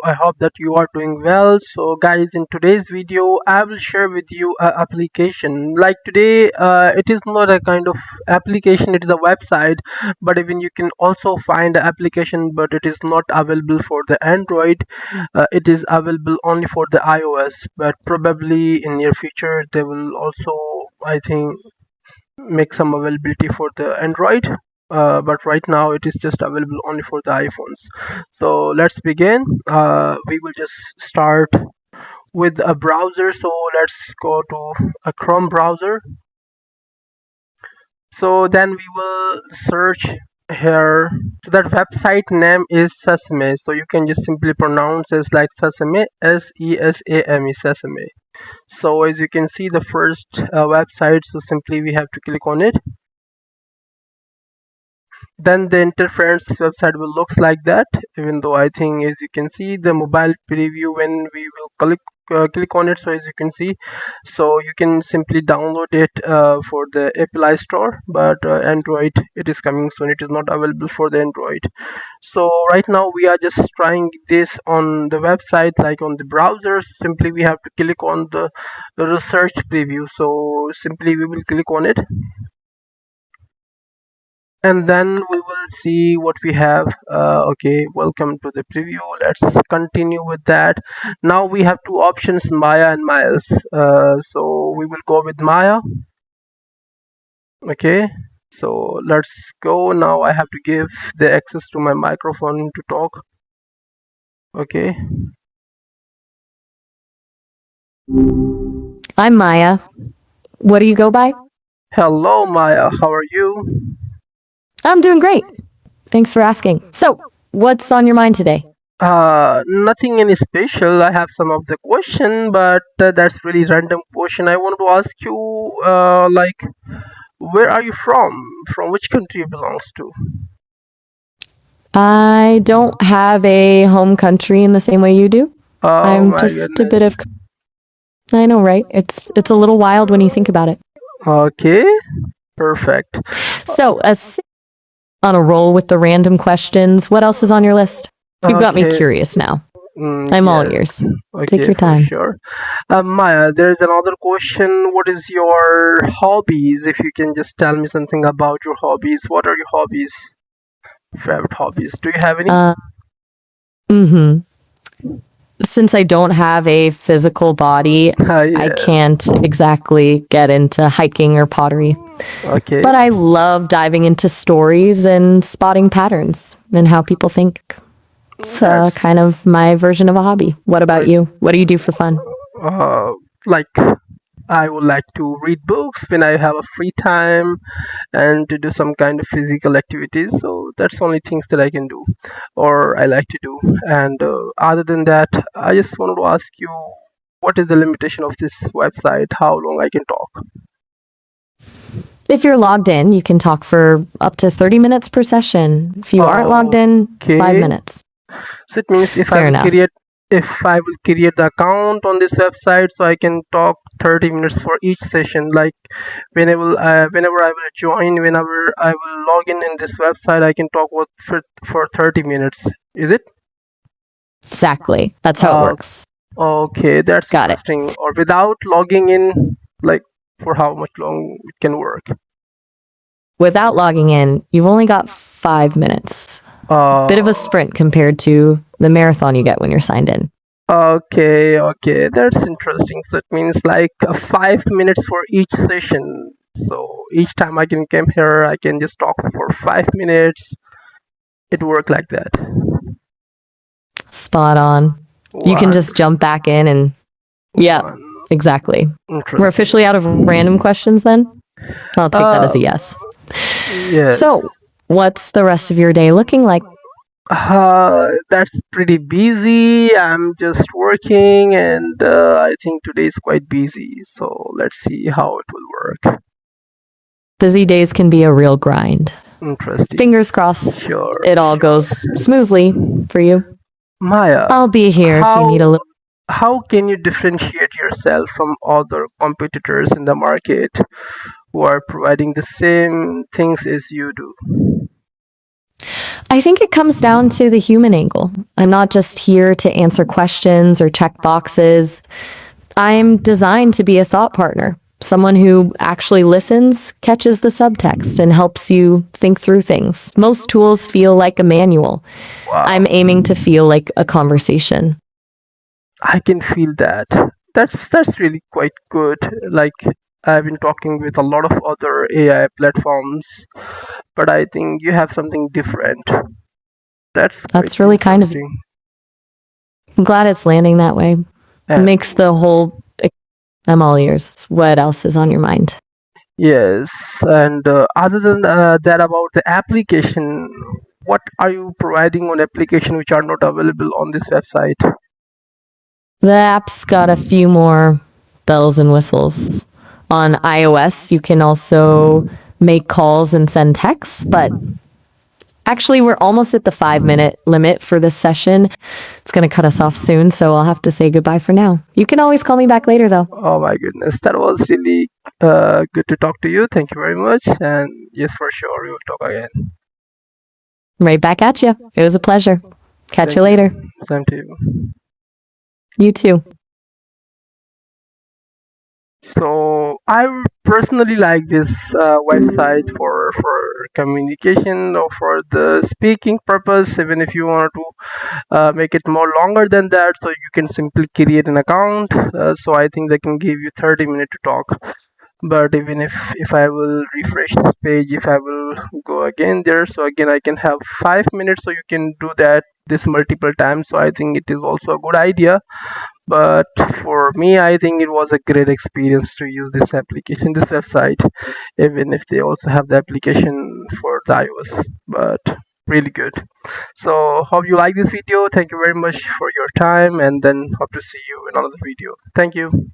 I hope that you are doing well. So guys, in today's video I will share with you a application. Like today, it is not a kind of application, it is a website, but even you can also find the application, but it is not available for the Android. It is available only for the iOS, but probably in near future they will also, I think, make some availability for the Android. But right now it is just available only for the iPhones. So let's begin. We will just start with a browser. So let's go to a Chrome browser. So then we will search here. So that website name is Sesame. So you can just simply pronounce it like Sesame, Sesame, Sesame. So as you can see, the first website. So simply we have to click on it. Then the interference website will looks like that, even though I think, as you can see, the mobile preview when we will click on it. So as you can see, so you can simply download it for the Apple Store, but Android, it is coming soon. It is not available for the Android. So right now we are just trying this on the website, like on the browser. Simply we have to click on the research preview. So simply we will click on it, and then we will see what we have. Okay, welcome to the preview. Let's continue with that. Now we have two options, Maya and Miles. So we will go with Maya. Okay, so let's go. Now I have to give the access to my microphone to talk. Okay. I'm Maya. What do you go by? Hello, Maya, how are you? I'm doing great. Thanks for asking. So, what's on your mind today? Nothing any special. I have some of the question, but that's really random question. I want to ask you, like, where are you from? From which country you belongs to? I don't have a home country in the same way you do. Oh I'm my just a bit goodness. of I know, right? It's a little wild when you think about it. Okay, perfect. So, on a roll with the random questions, what else is on your list? You've got me Okay, curious now. I'm all yes. ears. Take Okay, your for time. sure. Maya, there's another question. What is your hobbies? If you can just tell me something about your hobbies. What are your hobbies? Favorite hobbies? Do you have any? Uh, mm-hmm. Since I don't have a physical body, I Yes. can't exactly get into hiking or pottery. Okay. But I love diving into stories and spotting patterns and how people think. It's kind That's of my version of a hobby. What about like you? What do you do for fun? uh like I would like to read books when I have a free time and to do some kind of physical activities. So that's only things that I can do or I like to do. And other than that, I just wanted to ask you, what is the limitation of this website? How long I can talk? If you're logged in, you can talk for up to 30 minutes per session. If you aren't logged in, it's 5 Okay. minutes. So it means Fair enough. if I will create the account on this website, so I can talk 30 minutes for each session. Like whenever I will join, whenever I will log in this website, I can talk for 30 minutes. Is it? Exactly. That's how it Uh, works. okay, that's Got it. interesting. Or without logging in, like for how much long it can work? Without logging in, you've only got 5 minutes. Bit of a Uh, sprint compared to the marathon you get when you're signed in. Okay, okay, that's interesting. So it means like 5 minutes for each session. So each time I can come here, I can just talk for 5 minutes. It work like that. Spot on. You can One, just jump back in and, yeah, one. exactly. We're Interesting. officially out of random questions then? I'll take that Uh, as a yes. yes. So, what's the rest of your day looking like? That's pretty busy. I'm just working, and I think today is quite busy. So let's see how it will work. Busy days can be a real grind. Interesting. Fingers crossed Sure, it all sure. goes smoothly for you. Maya, I'll be here if you need a how little. how can you differentiate yourself from other competitors in the market who are providing the same things as you do? I think it comes down to the human angle. I'm not just here to answer questions or check boxes. I'm designed to be a thought partner, someone who actually listens, catches the subtext, and helps you think through things. Most tools feel like a manual. Wow, I'm aiming to feel like a conversation. I can feel that. That's really quite good. Like, I've been talking with a lot of other AI platforms, but I think you have something different. That's quite That's really kind of, interesting. I'm glad it's landing that way. It And makes the whole, I'm all ears. What else is on your mind? yes, and other than that, about the application, what are you providing on application which are not available on this website? The app's got a few more bells and whistles. On iOS, you can also make calls and send texts, but actually, we're almost at the 5 minute limit for this session. It's going to cut us off soon, so I'll have to say goodbye for now. You can always call me back later, though. Oh my goodness, that was really good to talk to you. Thank you very much. And yes, for sure, we will talk again. Right back at you. It was a pleasure. Catch you Thank you. later. Same to you. You too. So I personally like this website for communication or for the speaking purpose. Even if you want to make it more longer than that, so you can simply create an account. So I think they can give you 30 minutes to talk. But even if I will refresh this page, if I will go again there, so again I can have 5 minutes, so you can do that this multiple times. So I think it is also a good idea. But for me, I think it was a great experience to use this application, this website, even if they also have the application for the iOS. But really good. So hope you like this video. Thank you very much for your time, and then hope to see you in another video. Thank you.